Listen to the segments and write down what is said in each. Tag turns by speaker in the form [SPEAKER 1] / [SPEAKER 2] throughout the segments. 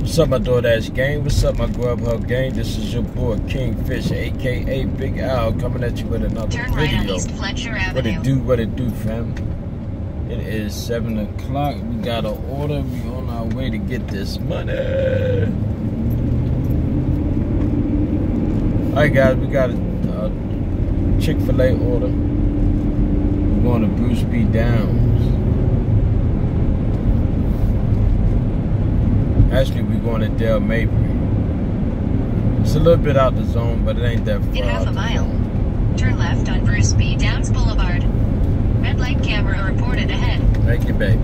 [SPEAKER 1] What's up, my DoorDash gang? What's up, my Grubhub gang? This is your boy Kingfish, aka Big Al, coming at you with another
[SPEAKER 2] Turn
[SPEAKER 1] video.
[SPEAKER 2] right on East Fletcher Avenue.
[SPEAKER 1] What it do, fam? It is 7 o'clock. We got an order. We on our way to get this money. Alright, guys, we got a Chick-fil-A order. We're going to Bruce B. Downs. Actually, we're going to Del Mabry. It's a little bit out the zone, but it ain't that far.
[SPEAKER 2] In half a mile, turn left on Bruce B. Downs Boulevard. Red light camera reported ahead.
[SPEAKER 1] Thank you, baby.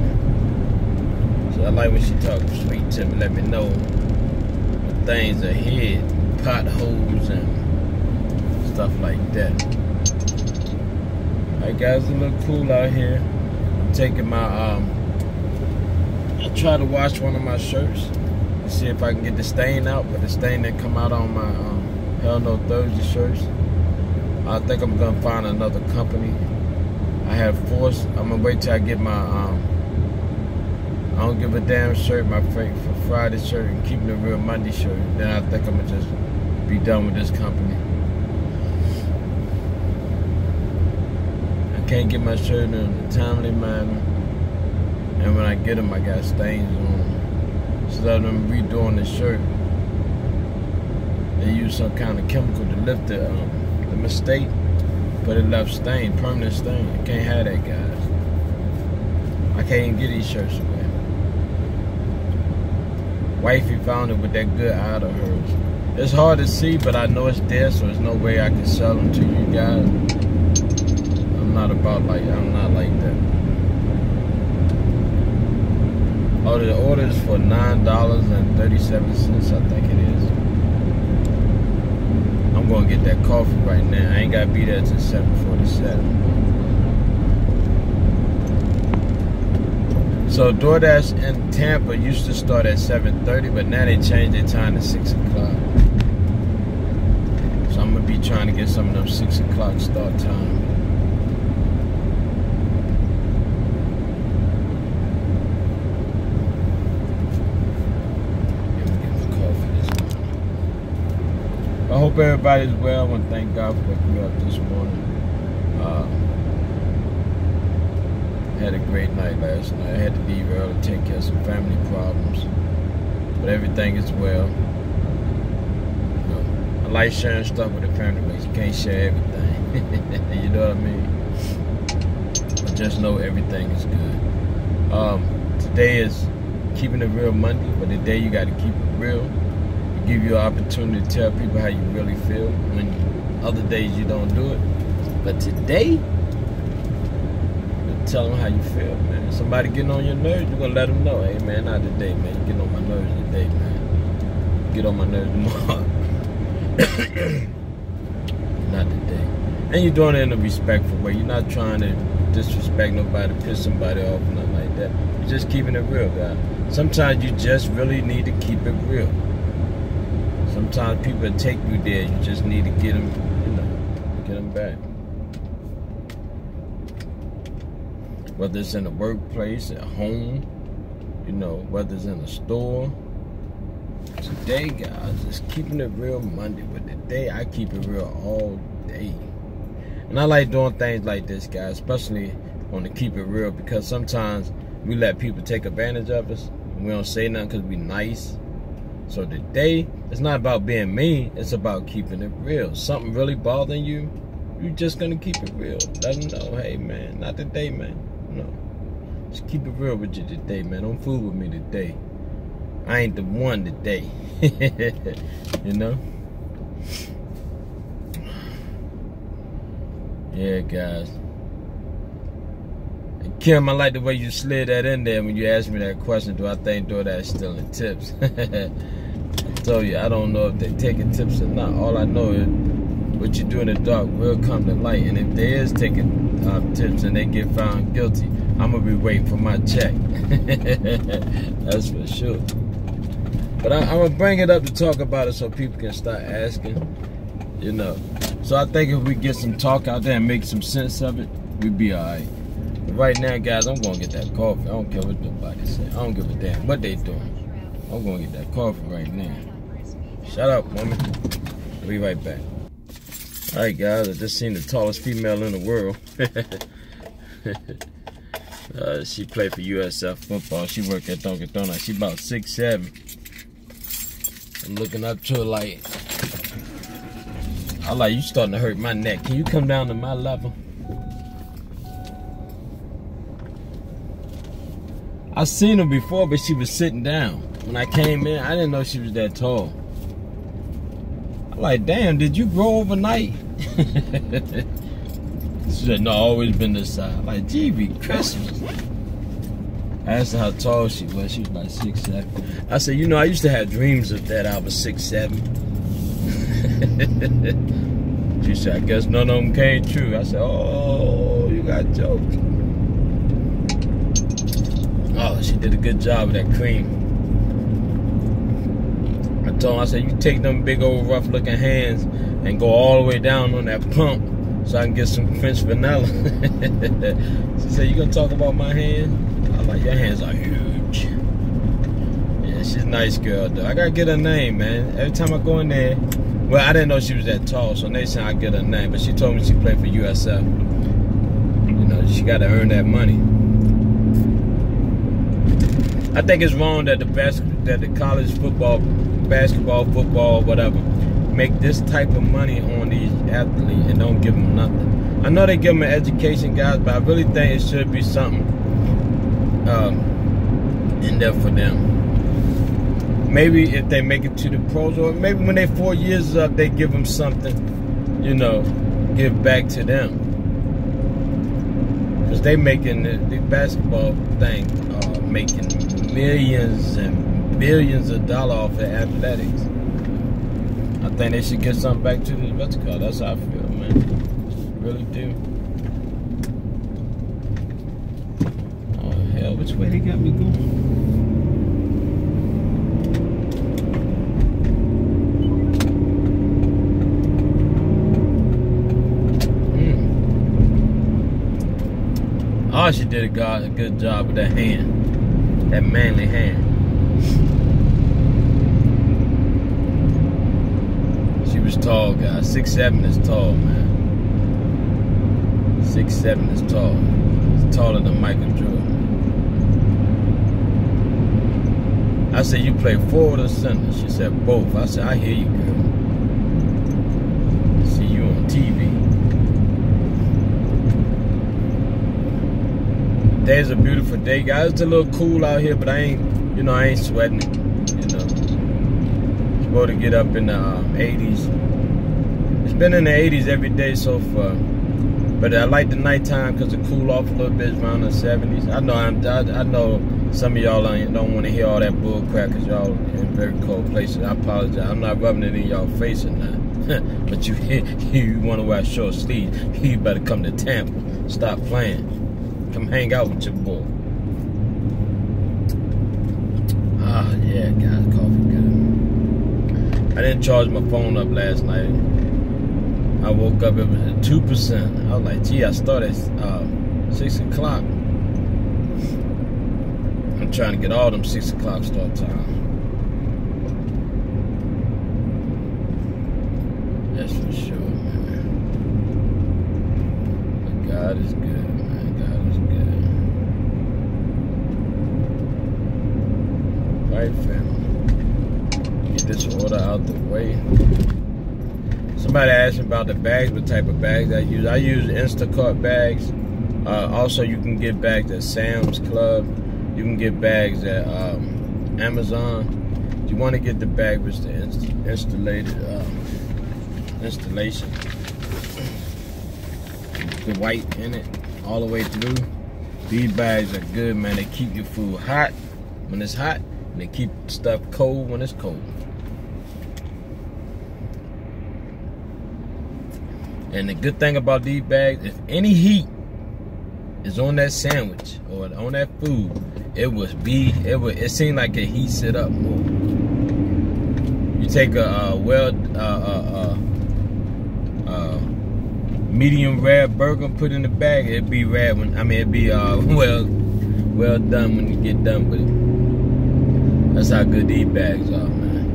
[SPEAKER 1] So I like when she talks sweet to me. Let me know when things ahead, potholes and stuff like that. Alright, guys, it look cool out here. I'm taking my I try to wash one of my shirts and see if I can get the stain out, but the stain didn't come out on my Hell No Thursday shirts. I think I'm gonna find another company. I have forced. I'm gonna wait till I get my I don't give a damn shirt, my for Friday shirt, and keeping it real Monday shirt. Then I think I'm gonna just be done with this company. I can't get my shirt in a timely manner. And when I get them, I got stains on them. Instead of them redoing the shirt, they use some kind of chemical to lift the mistake, but it left stain, permanent stain. I can't have that, guys. I can't even get these shirts away. Wifey found it with that good eye of hers. It's hard to see, but I know it's there, so there's no way I can sell them to you guys. I'm not like that. Oh, the order is for $9.37, I think it is. I'm gonna get that coffee right now. I ain't gotta be there till 7:47. So DoorDash in Tampa used to start at 7:30, but now they changed their time to 6 o'clock. So I'm gonna be trying to get some of them 6 o'clock start time. I hope everybody's well. I want to thank God for waking me up this morning. Had a great night last night. I had to leave early to take care of some family problems, but everything is well. You know, I like sharing stuff with the family, but you can't share everything. You know what I mean? But just know everything is good. Today is Keeping It Real Monday, but today you got to keep it real. Give you an opportunity to tell people how you really feel when other days you don't do it. But today, you tell them how you feel, man. Somebody getting on your nerves, you're going to let them know, hey, man, not today, man. You get on my nerves today, man. Get on my nerves tomorrow. Not today. And you're doing it in a respectful way. You're not trying to disrespect nobody, piss somebody off, or nothing like that. You're just keeping it real, guys. Sometimes you just really need to keep it real. Sometimes people take you there. You just need to get them, you know, get them back. Whether it's in the workplace, at home, you know, whether it's in a store. Today, guys, it's Keeping It Real Monday. But today, I keep it real all day. And I like doing things like this, guys, especially on the Keep It Real, because sometimes we let people take advantage of us. And we don't say nothing because we nice. So today, it's not about being mean, it's about keeping it real. Something really bothering you, you're just gonna keep it real. Let them know, hey man, not today, man. No. Just keep it real with you today, man. Don't fool with me today. I ain't the one today. You know? Yeah, guys. And Kim, I like the way you slid that in there when you asked me that question. Do I think DoorDash stealing tips? I told you, I don't know if they're taking tips or not. All I know is what you do in the dark will come to light. And if they is taking tips and they get found guilty, I'm going to be waiting for my check. That's for sure. But I'm going to bring it up to talk about it so people can start asking, you know. So I think if we get some talk out there and make some sense of it, we'll be all right. But right now, guys, I'm going to get that coffee. I don't care what nobody say. I don't give a damn what they doing. I'm gonna get that coffee right now. Shut up, woman. I'll be right back. All right, guys, I just seen the tallest female in the world. She played for USF football. She worked at Dunkin' Donuts. She about 6'7". I'm looking up to her like, I'm like, you starting to hurt my neck. Can you come down to my level? I seen her before, but she was sitting down. When I came in, I didn't know she was that tall. I'm like, damn, did you grow overnight? She said, no, always been this size. I'm like, gee, be Christmas. I asked her how tall she was. She was about 6'7". I said, you know, I used to have dreams of that I was 6'7". She said, I guess none of them came true. I said, oh, you got jokes. Oh, she did a good job with that cream. I told her, I said, you take them big old rough looking hands and go all the way down on that pump so I can get some French vanilla. She said, you gonna talk about my hand? I was like, your hands are huge. Yeah, she's a nice girl though. I gotta get her name, man. Every time I go in there, well, I didn't know she was that tall, so next time I get her name. But she told me she played for USF. You know, she gotta earn that money. I think it's wrong that the college football, basketball, football, whatever, make this type of money on these athletes and don't give them nothing. I know they give them an education, guys, but I really think it should be something in there for them. Maybe if they make it to the pros, or maybe when their 4 years is up, they give them something, you know, give back to them. Because they making the basketball thing, making millions and billions of dollars off of athletics. I think they should get something back to the what's it called. That's how I feel, man. Really do. Oh hell, which way they got me going? Oh, she did a good job with that hand. That manly hand. She was tall, guys. 6'7" is tall, man. 6'7" is tall. It's taller than Michael Jordan. I said, you play forward or center? She said, both. I said, I hear you, girl. See you on TV. Today's a beautiful day, guys. It's a little cool out here, but I ain't sweating it, you know. It's supposed to get up in the 80s. It's been in the 80s every day so far. But I like the nighttime because it cool off a little bit around the 70s. I know some of y'all don't want to hear all that bull crap because y'all in very cold places. I apologize. I'm not rubbing it in y'all face or not. But you want to wear short sleeves, you better come to Tampa. Stop playing. Come hang out with your boy. Ah, yeah, guys, coffee good. I didn't charge my phone up last night. I woke up, it was at 2%. I was like, gee, I started at 6 o'clock. I'm trying to get all them 6 o'clock start time. That's for sure, man. But God is good. Right, family. Get this order out the way. Somebody asked me about the bags, what type of bags I use. I use Instacart bags. Also, you can get bags at Sam's Club. You can get bags at Amazon. You want to get the bag with the installation. The white in it all the way through. These bags are good, man. They keep your food hot when it's hot. And they keep stuff cold when it's cold. And the good thing about these bags, if any heat is on that sandwich or on that food, it seemed like it heats it up more. You take a medium rare burger and put it in the bag, it'd be rare when it'd be well done when you get done with it. That's how good these bags are, man.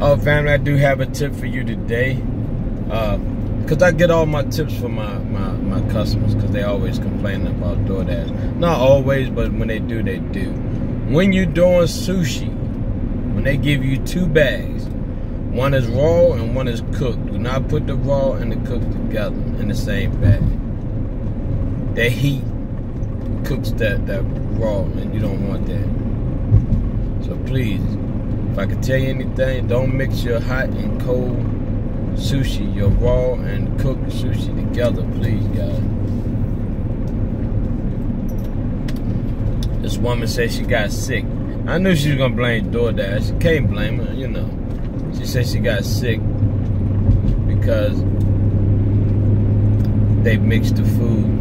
[SPEAKER 1] Oh, family, I do have a tip for you today. Because I get all my tips from my customers, because they always complain about DoorDash. Not always, but when they do, they do. When you're doing sushi, when they give you 2 bags, one is raw and one is cooked. Do not put the raw and the cooked together in the same bag. The heat cooks that raw, and you don't want that. So please, if I can tell you anything, don't mix your hot and cold sushi, your raw and cooked sushi together, please, guys. This woman said she got sick. I knew she was gonna blame DoorDash. Can't blame her, you know. She said she got sick because they mixed the food.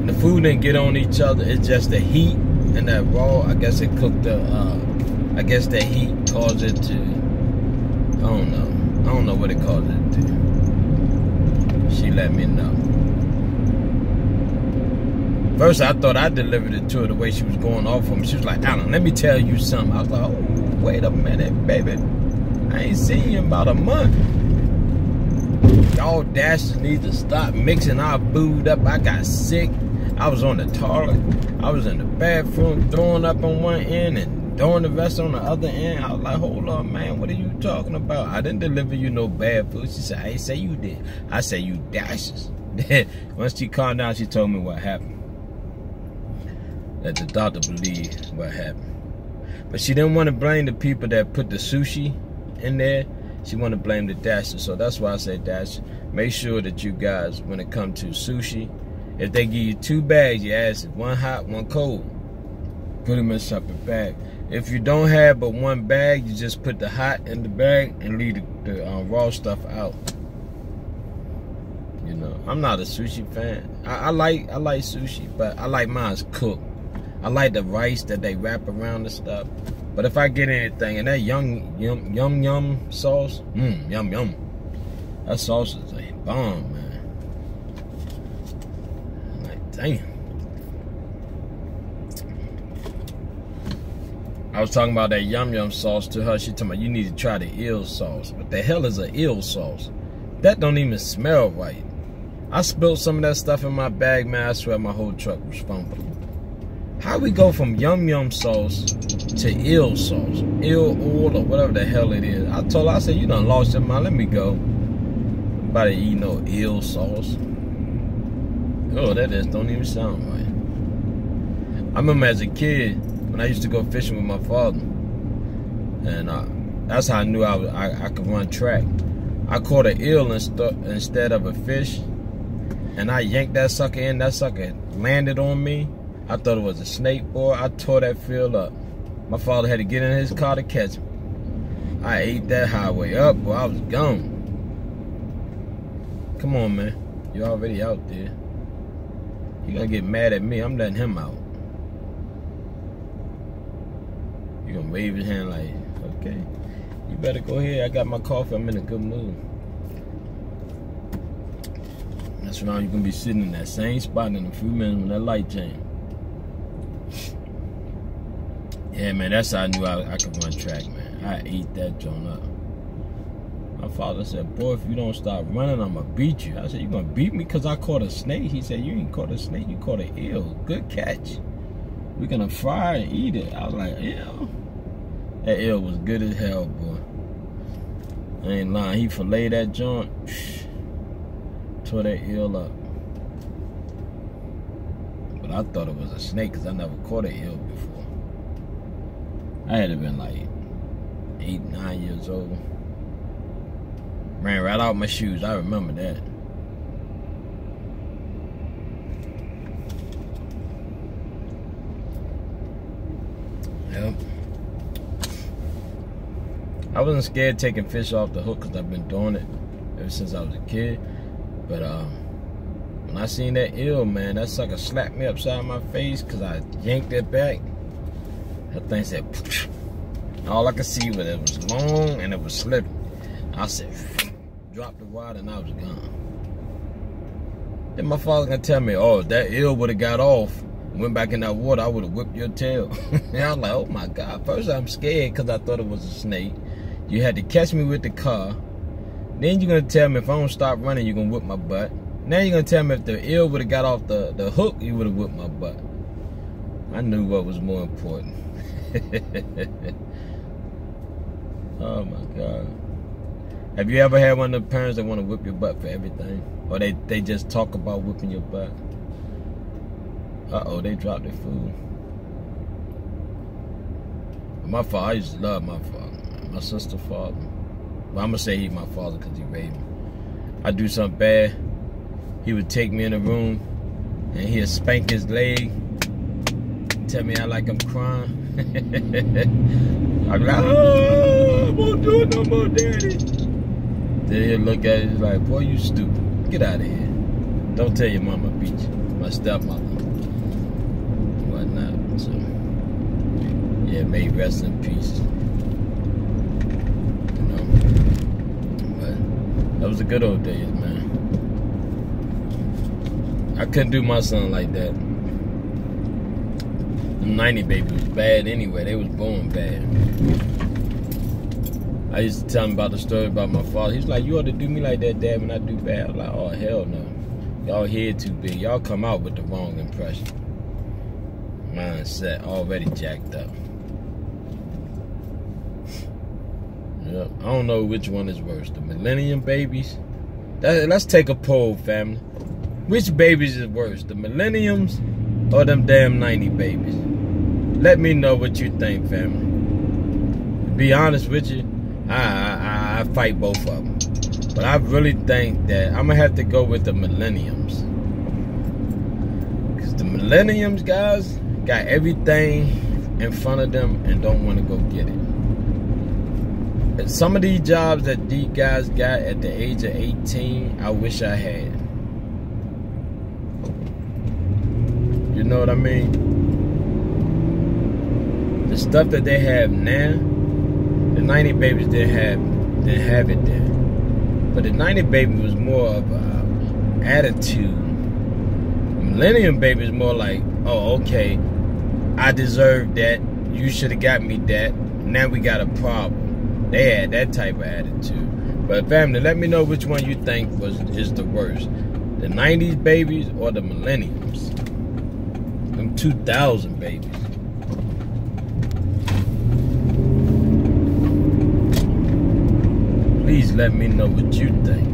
[SPEAKER 1] The food didn't get on each other. It's just the heat and that raw. I guess it cooked the. I guess that heat caused it to. I don't know. I don't know what it caused it to. She let me know. First, I thought I delivered it to her the way she was going off on me. She was like, Alan, let me tell you something. I was like, oh, wait a minute, baby. I ain't seen you in about a month. Y'all Dashers need to stop mixing our food up. I got sick. I was on the toilet. I was in the bathroom throwing up on one end and throwing the rest on the other end. I was like, hold on, man. What are you talking about? I didn't deliver you no bad food. She said, I ain't say you did. I said, you Dashers. Once she calmed down, she told me what happened. That the doctor believed what happened. But she didn't want to blame the people that put the sushi in there. She want to blame the Dashers. So that's why I say, Dash, make sure that you guys, when it comes to sushi, if they give you 2 bags, you ask it, one hot, one cold. Put them in a separate bag. If you don't have but 1 bag, you just put the hot in the bag and leave the raw stuff out. You know, I'm not a sushi fan. I like sushi, but I like mine's cooked. I like the rice that they wrap around the stuff. But if I get anything, and that yum sauce, yum. That sauce is a bomb, man. I'm like, damn. I was talking about that yum sauce to her. She told me, you need to try the eel sauce. What the hell is an eel sauce? That don't even smell right. I spilled some of that stuff in my bag, man. I swear my whole truck was fumbling. How we go from yum sauce to eel sauce, eel oil, or whatever the hell it is? I told her, I said, you done lost your mind. Let me go. Nobody eat no eel sauce. Oh, that just don't even sound right. I remember as a kid when I used to go fishing with my father, and that's how I knew I could run track. I caught an eel instead of a fish, and I yanked that sucker in. That sucker landed on me. I thought it was a snake, boy. I tore that field up. My father had to get in his car to catch me. I ate that highway up, boy. I was gone. Come on, man. You already out there. You gonna get mad at me. I'm letting him out. You gonna wave your hand like, okay. You better go ahead. I got my coffee. I'm in a good mood. That's right. You're gonna be sitting in that same spot in a few minutes when that light change. Yeah, man, that's how I knew I could run track, man. I ate that joint up. My father said, boy, if you don't stop running, I'm going to beat you. I said, you going to beat me because I caught a snake? He said, you ain't caught a snake, you caught an eel. Good catch. We're going to fry and eat it. I was like, eel? That eel was good as hell, boy. I ain't lying. He filleted that joint. Tore that eel up. But I thought it was a snake because I never caught an eel before. I had to been like 8, 9 years old. Ran right out my shoes. I remember that. Yep. I wasn't scared taking fish off the hook because I've been doing it ever since I was a kid. But when I seen that eel, man, that sucker slapped me upside my face because I yanked it back. That thing said, all I could see was it was long and it was slipping. I said, dropped the rod and I was gone. Then my father gonna tell me, oh, if that eel would have got off, Went back in that water, I would have whipped your tail. And I was like, oh my God. First, I'm scared because I thought it was a snake. You had to catch me with the car. Then you're going to tell me if I don't stop running, you're going to whip my butt. Now you're going to tell me if the eel would have got off the hook, you would have whipped my butt. I knew what was more important. Oh my God. Have you ever had one of the parents that want to whip your butt for everything? Or they just talk about whipping your butt? Uh-oh, they dropped their food. My father, I used to love my father. My sister's father. Well, I'm going to say he's my father because he raised me. I do something bad, he would take me in the room and he'd spank his leg, tell me I like I'm crying. I'd be like, oh, I won't do it no more, Daddy. Then he'll look at it, he's like, boy, you stupid. Get out of here. Don't tell your mama beat you. My stepmother. Whatnot. So, yeah, may rest in peace. You know? But that was the good old days, man. I couldn't do my son like that. The 90 baby was bad anyway. They was born bad. I used to tell him about the story about my father. He was like, you ought to do me like that, Dad, when I do bad. I was like, oh, hell no. Y'all head too big. Y'all come out with the wrong impression. Mindset already jacked up. Yep. I don't know which one is worse. The millennium babies? Let's take a poll, family. Which babies is worse? The millenniums or them damn 90 babies? Let me know what you think, family. To be honest with you, I fight both of them. But I really think that I'm going to have to go with the millenniums. Because the millenniums, guys, got everything in front of them and don't want to go get it. And some of these jobs that these guys got at the age of 18, I wish I had. You know what I mean? The stuff that they have now, the 90 babies didn't have it then. But the 90 baby was more of an attitude. The millennium baby is more like, oh, okay, I deserve that. You should have got me that. Now we got a problem. They had that type of attitude. But family, let me know which one you think is the worst. The 90s babies or the millenniums. Them 2000 babies. Please let me know what you think.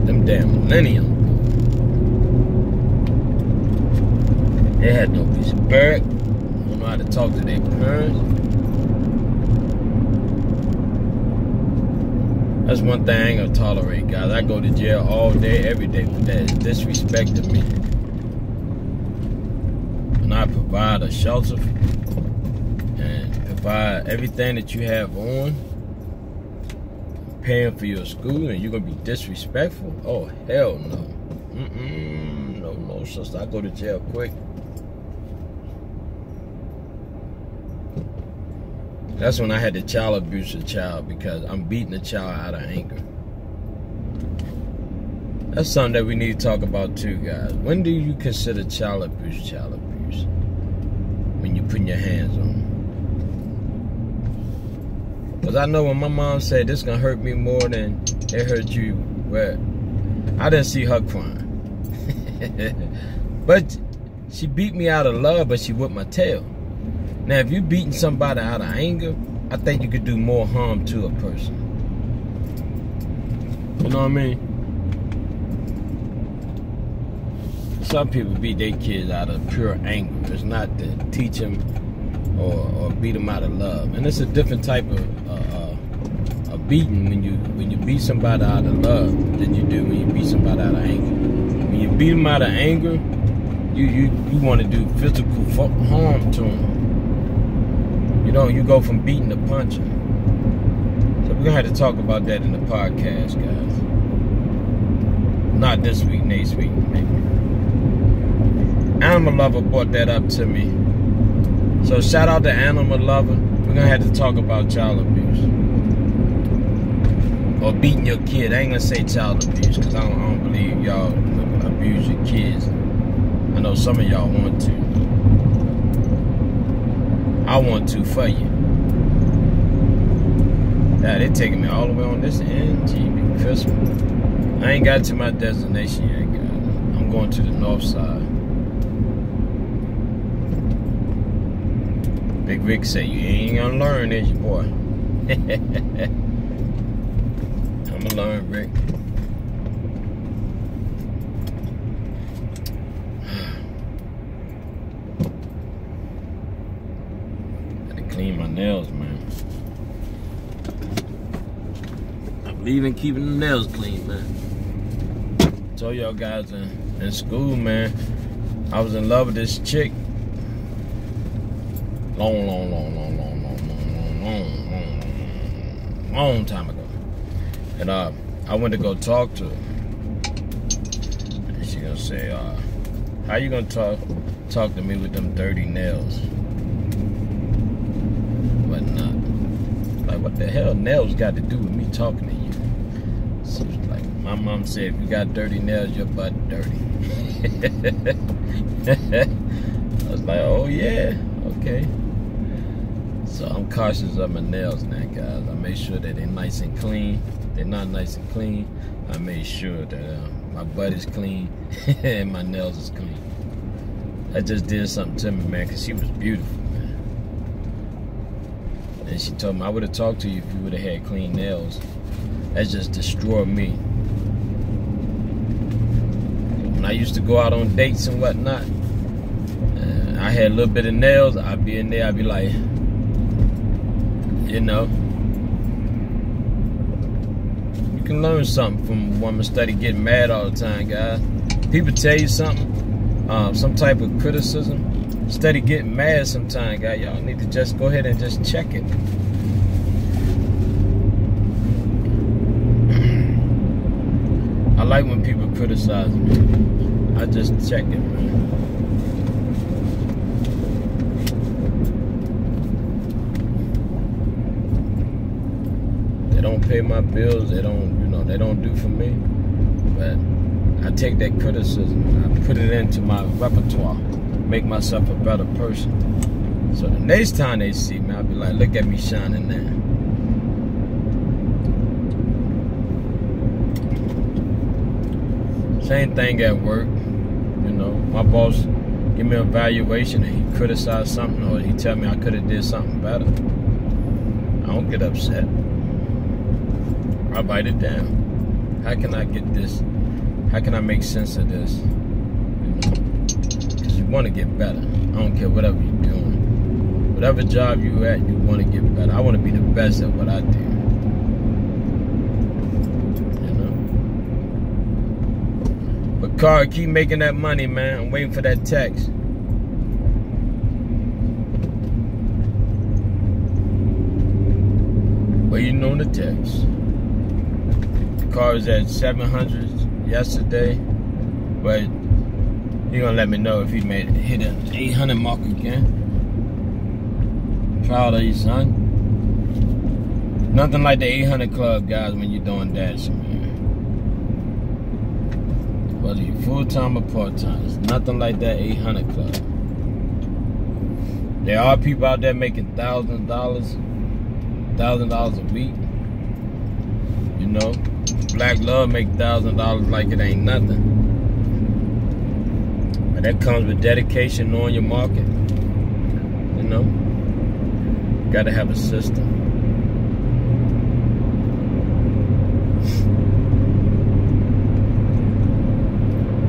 [SPEAKER 1] Them damn millennium. They had no respect. Don't know how to talk to their parents. That's one thing I ain't gonna tolerate, guys. I go to jail all day, every day for that. It's disrespecting me. And I provide a shelter and provide everything that you have on, paying for your school, and you're gonna be disrespectful? Oh, hell no. No, sister. I go to jail quick. That's when I had to child abuse a child because I'm beating a child out of anger. That's something that we need to talk about too, guys. When do you consider child abuse child abuse? When you're putting your hands on them. Because I know when my mom said this is going to hurt me more than it hurt you, well, I didn't see her crying. But she beat me out of love, but she whipped my tail. Now, if you're beating somebody out of anger, I think you could do more harm to a person. You know what I mean? Some people beat their kids out of pure anger. It's not to teach them or beat them out of love. And it's a different type of beating when you beat somebody out of love than you do when you beat somebody out of anger. When you beat them out of anger, you want to do physical harm to them. You know, you go from beating to punching. So we're going to have to talk about that in the podcast, guys. Not this week, next week, maybe. Animal Lover brought that up to me. So shout out to Animal Lover. We're going to have to talk about child abuse. Or beating your kid. I ain't going to say child abuse because I don't believe y'all abuse your kids. I know some of y'all want to. I want to for you. Now, they taking me all the way on this end. GB Christmas. I ain't got to my destination yet, guys. I'm going to the north side. Big Rick said, you ain't gonna learn, is you, boy? I'm gonna learn, Rick. Gotta clean my nails, man. I believe in keeping the nails clean, man. Told y'all guys in school, man, I was in love with this chick. Long time ago. And I went to go talk to her. And she gonna say, how you gonna talk to me with them dirty nails? Whatnot. Like, what the hell nails got to do with me talking to you? So it's like, my mom said, if you got dirty nails, your butt dirty. I was like, oh yeah, okay. So I'm cautious of my nails now, guys. I make sure that they're nice and clean. If they're not nice and clean, I make sure that my butt is clean and my nails is clean. That just did something to me, man, because she was beautiful, man. And she told me, I would have talked to you if you would have had clean nails. That just destroyed me. When I used to go out on dates and whatnot, I had a little bit of nails, I'd be in there, I'd be like, you know, you can learn something from a woman. Study getting mad all the time, guys. People tell you something, some type of criticism. Study getting mad sometimes, guys. Y'all need to just go ahead and just check it. I like when people criticize me. I just check it, man. They don't pay my bills. They don't, you know, they don't do for me. But I take that criticism and I put it into my repertoire, make myself a better person. So the next time they see me, I'll be like, look at me shining now. Same thing at work. You know, my boss give me an evaluation and he criticize something, or he tell me I could have did something better. I don't get upset. I write it down. How can I get this? How can I make sense of this? You know, because you want to get better. I don't care whatever you're doing. Whatever job you at, you want to get better. I want to be the best at what I do. You know. But Carl, keep making that money, man. I'm waiting for that text. Waiting on the text. Car was at 700 yesterday, but he gonna let me know if he hit an 800 mark again. Proud of you, son. Nothing like the 800 club, guys, when you're doing dashing, man. Whether you're full-time or part-time, it's nothing like that 800 club. There are people out there making $1,000 a week. You know, Black Love make $1,000 like it ain't nothing. But that comes with dedication, knowing your market. You know, you gotta have a system.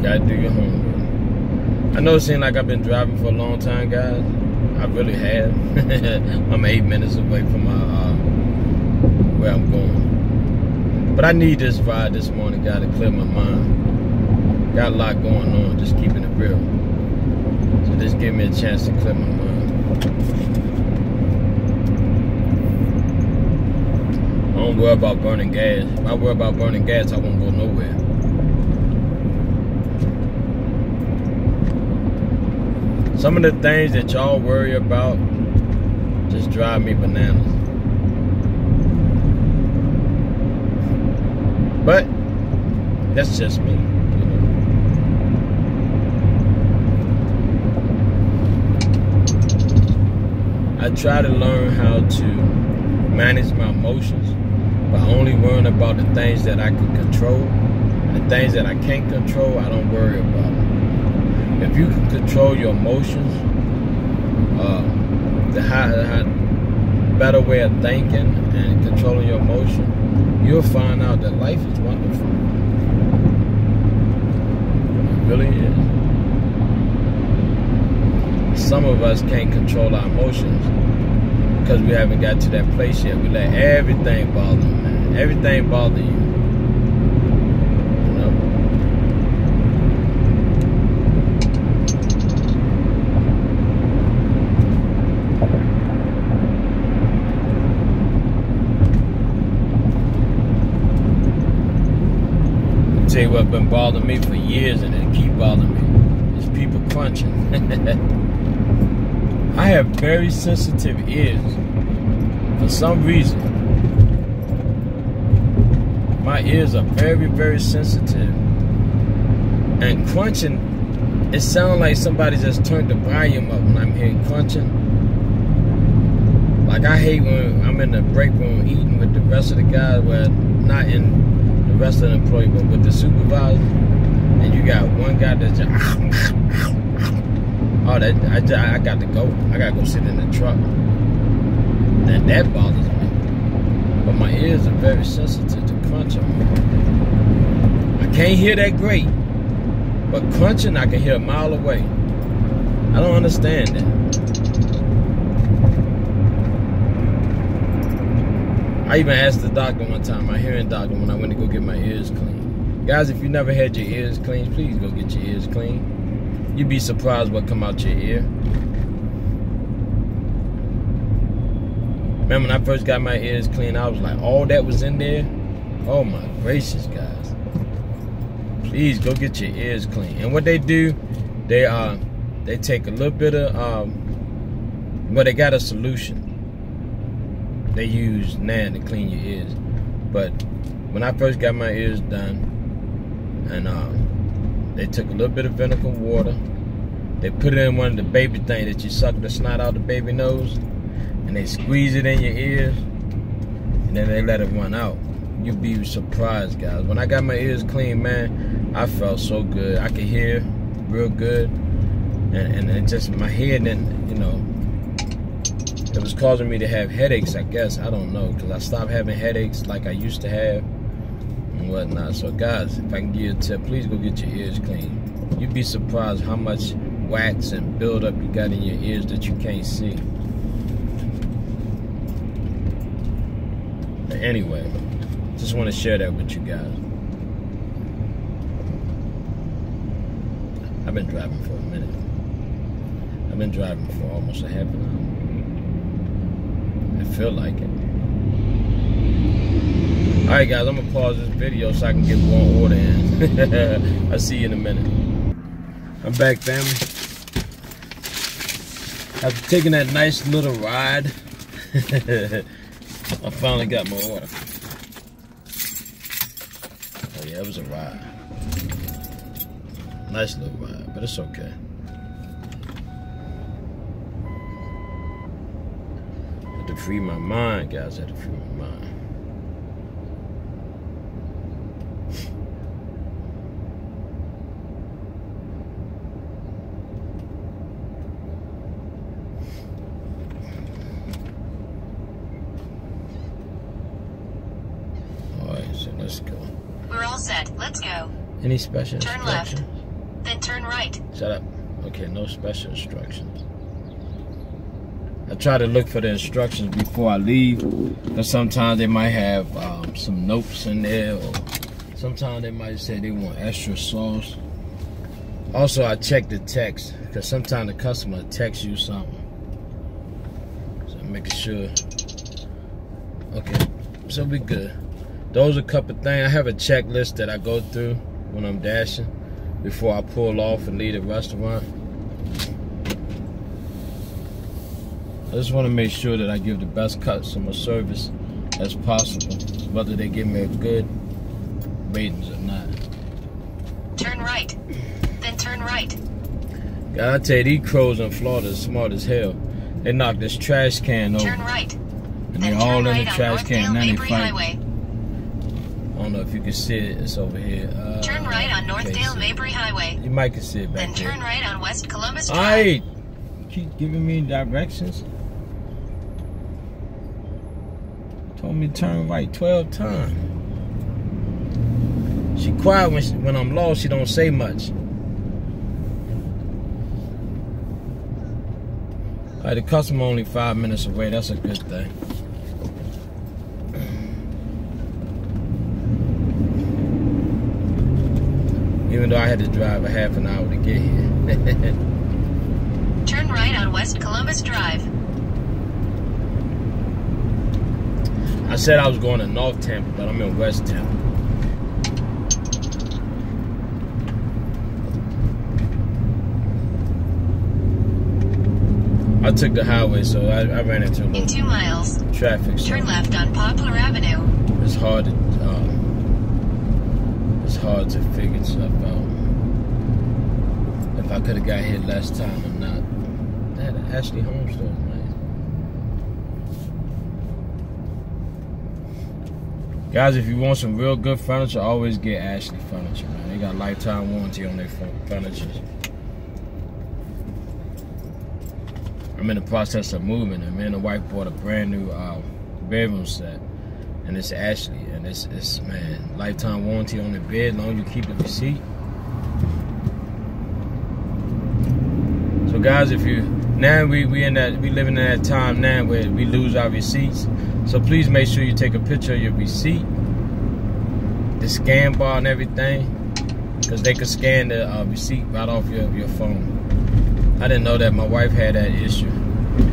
[SPEAKER 1] Gotta do your homework. I know it seems like I've been driving for a long time, guys. I really have. I'm 8 minutes away from my where I'm going. But I need this ride this morning, guys, to clear my mind. Got a lot going on, just keeping it real. So this give me a chance to clear my mind. I don't worry about burning gas. If I worry about burning gas, I won't go nowhere. Some of the things that y'all worry about just drive me bananas. But that's just me, you know. I try to learn how to manage my emotions by only worrying about the things that I can control. The things that I can't control, I don't worry about. If you can control your emotions, the better way of thinking and controlling your emotion, you'll find out that life is wonderful. It really is. Some of us can't control our emotions because we haven't got to that place yet. We let everything bother, man. Everything bother you. Tell you what's been bothering me for years, and it keep bothering me, is people crunching. I have very sensitive ears. For some reason, my ears are very, very sensitive. And crunching, it sounds like somebody just turned the volume up when I'm hearing crunching. Like, I hate when I'm in the break room eating with the rest of the guys, well, not in the rest of the employee, but with the supervisor, and you got one guy that's just, oh, I got to go. I got to go sit in the truck. And that bothers me. But my ears are very sensitive to crunching. I can't hear that great, but crunching I can hear a mile away. I don't understand that. I even asked the doctor one time, my hearing doctor, when I went to go get my ears cleaned. Guys, if you never had your ears cleaned, please go get your ears cleaned. You'd be surprised what come out your ear. Remember when I first got my ears cleaned, I was like, all that was in there? Oh my gracious, guys. Please go get your ears cleaned. And what they do, they take a little bit of, well, they got a solution they use now to clean your ears. But when I first got my ears done, and they took a little bit of vinegar water, they put it in one of the baby things that you suck the snot out the baby nose, and they squeeze it in your ears, and then they let it run out. You'd be surprised, guys. When I got my ears clean, man, I felt so good. I could hear real good, and it just, my head didn't, you know, it was causing me to have headaches, I guess. I don't know, because I stopped having headaches like I used to have and whatnot. So, guys, if I can give you a tip, please go get your ears clean. You'd be surprised how much wax and buildup you got in your ears that you can't see. But anyway, just want to share that with you guys. I've been driving for a minute. I've been driving for almost a half an hour. I feel like it. Alright guys, I'm gonna pause this video so I can get one order in. I'll see you in a minute. I'm back, family. After taking that nice little ride, I finally got my order. Oh yeah, it was a ride. Nice little ride, but it's okay. Had to free my mind, guys. Had to free my mind. Alright, so let's go.
[SPEAKER 2] We're all set. Let's go.
[SPEAKER 1] Any special
[SPEAKER 2] Turn
[SPEAKER 1] instructions?
[SPEAKER 2] left. Then turn right.
[SPEAKER 1] Shut up. Okay, no special instructions. I try to look for the instructions before I leave, because sometimes they might have some notes in there, or sometimes they might say they want extra sauce. Also, I check the text, because sometimes the customer texts you something. So making sure. Okay, so we good. Those are a couple things. I have a checklist that I go through when I'm dashing before I pull off and leave the restaurant. I just want to make sure that I give the best customer service as possible, whether they give me a good ratings or not.
[SPEAKER 2] Turn right. Then turn right.
[SPEAKER 1] God, I tell you, these crows in Florida are smart as hell. They knocked this trash can over.
[SPEAKER 2] Turn right.
[SPEAKER 1] And
[SPEAKER 2] Then
[SPEAKER 1] they're
[SPEAKER 2] turn
[SPEAKER 1] all in
[SPEAKER 2] right
[SPEAKER 1] the
[SPEAKER 2] on
[SPEAKER 1] trash can.
[SPEAKER 2] Northdale
[SPEAKER 1] Now they
[SPEAKER 2] Mabry
[SPEAKER 1] fight.
[SPEAKER 2] Highway.
[SPEAKER 1] I don't know if you can see it. It's over here.
[SPEAKER 2] Turn right on Northdale
[SPEAKER 1] okay,
[SPEAKER 2] Mabry Highway.
[SPEAKER 1] You might can see it back
[SPEAKER 2] Then
[SPEAKER 1] there.
[SPEAKER 2] turn right on West Columbus Drive.
[SPEAKER 1] Alright. Keep giving me directions. Told me to turn right 12 times. She quiet when I'm lost. She don't say much. Alright, the customer only 5 minutes away. That's a good thing. Even though I had to drive a half an hour to get here.
[SPEAKER 2] Turn right on West Columbus Drive.
[SPEAKER 1] I said I was going to North Tampa, but I'm in West Tampa. I took the highway, so I ran into a
[SPEAKER 2] In 2 miles,
[SPEAKER 1] traffic. So
[SPEAKER 2] turn left on Poplar Avenue.
[SPEAKER 1] it's hard to figure stuff out. If I could have got here last time or not. That Ashley Home Store is nice. Guys, if you want some real good furniture, always get Ashley Furniture, man. They got lifetime warranty on their furniture. I'm in the process of moving, and me and the wife bought a brand new bedroom set, and it's Ashley, and it's man, lifetime warranty on the bed, as long as you keep the receipt. So guys, if you now we living in that time now where we lose our receipts, so please make sure you take a picture of your receipt, the scan bar and everything, because they can scan the receipt right off your phone. I didn't know that my wife had that issue.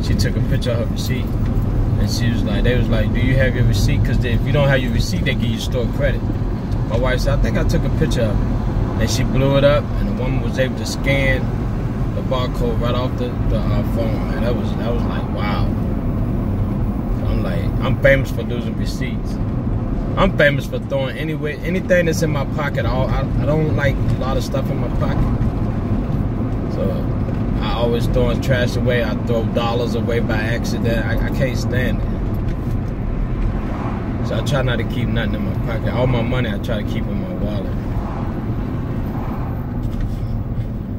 [SPEAKER 1] She took a picture of her receipt, and they was like, do you have your receipt? Because if you don't have your receipt, they give you store credit. My wife said, I think I took a picture of it. And she blew it up, and the woman was able to scan the barcode right off the phone, man. That was like, wow. I'm like, I'm famous for losing receipts. I'm famous for throwing anything that's in my pocket. I don't like a lot of stuff in my pocket. So I always throwing trash away. I throw dollars away by accident. I can't stand it. So I try not to keep nothing in my pocket. All my money I try to keep in my wallet.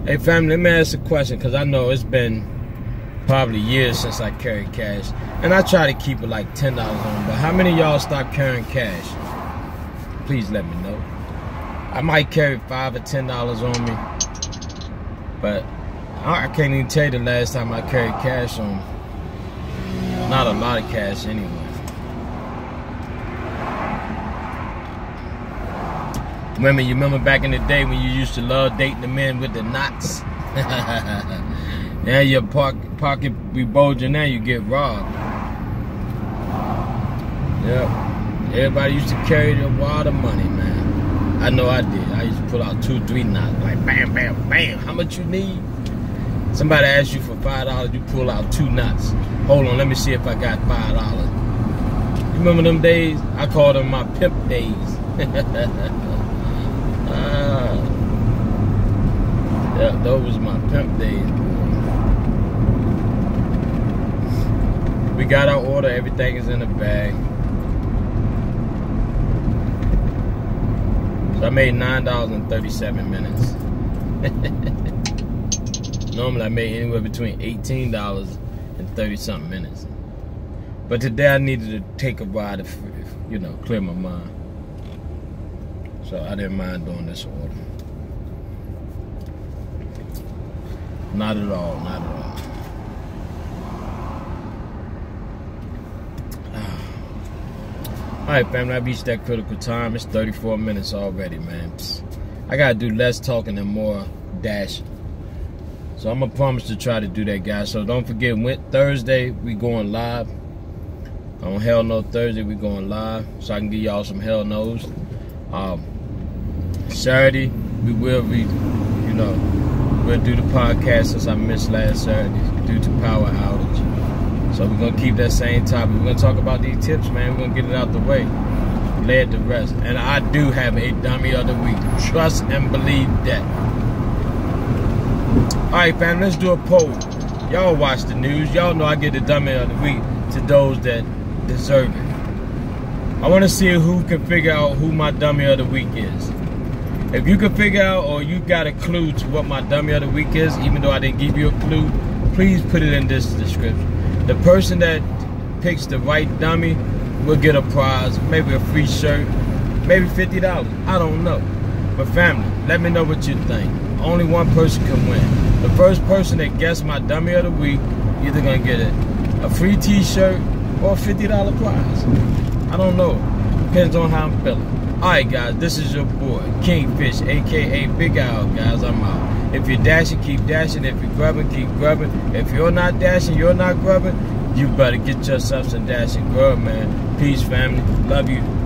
[SPEAKER 1] Hey family, let me ask a question, because I know it's been probably years since I carried cash. And I try to keep it like $10 on, but how many of y'all stopped carrying cash? Please let me know. I might carry $5 or $10 on me, but I can't even tell you the last time I carried cash on me. Not a lot of cash anyway. You remember back in the day when you used to love dating the men with the knots? Now your pocket be bulging, now you get robbed. Yep. Everybody used to carry a wad of money, man. I know I did. I used to pull out 2, 3 knots, like bam, bam, bam. How much you need? Somebody asks you for $5, you pull out 2 knots. Hold on, let me see if I got $5. You remember them days? I call them my pimp days. Yeah, those was my pimp days. We got our order, everything is in the bag. So I made $9.37. Normally I made anywhere between $18 and 30-something minutes. But today I needed to take a ride to, clear my mind. So I didn't mind doing this order. Not at all, not at all. Alright family, I reached that critical time. It's 34 minutes already, man. I gotta do less talking and more dashing. So I'm gonna promise to try to do that, guys. So don't forget, Thursday we going live. On Hell No Thursday we going live, so I can give y'all some Hell No's. Saturday we will be, we'll do the podcast since I missed last Saturday due to power outage. So we're gonna keep that same topic. We're gonna talk about these tips, man. We're gonna get it out the way. Lay it to rest. And I do have a dummy of the week. Trust and believe that. Alright, fam, let's do a poll. Y'all watch the news. Y'all know I get the dummy of the week to those that deserve it. I want to see who can figure out who my dummy of the week is. If you can figure out, or you got a clue to what my dummy of the week is, even though I didn't give you a clue, please put it in this description. The person that picks the right dummy will get a prize, maybe a free shirt, maybe $50. I don't know. But family, let me know what you think. Only one person can win. The first person that gets my dummy of the week, either gonna get a free t-shirt or a $50 prize. I don't know. Depends on how I'm feeling. Alright guys, this is your boy, Kingfish, aka Big Al, guys. I'm out. If you're dashing, keep dashing. If you're grubbing, keep grubbing. If you're not dashing, you're not grubbing, you better get yourself some dash and grub, man. Peace, family. Love you.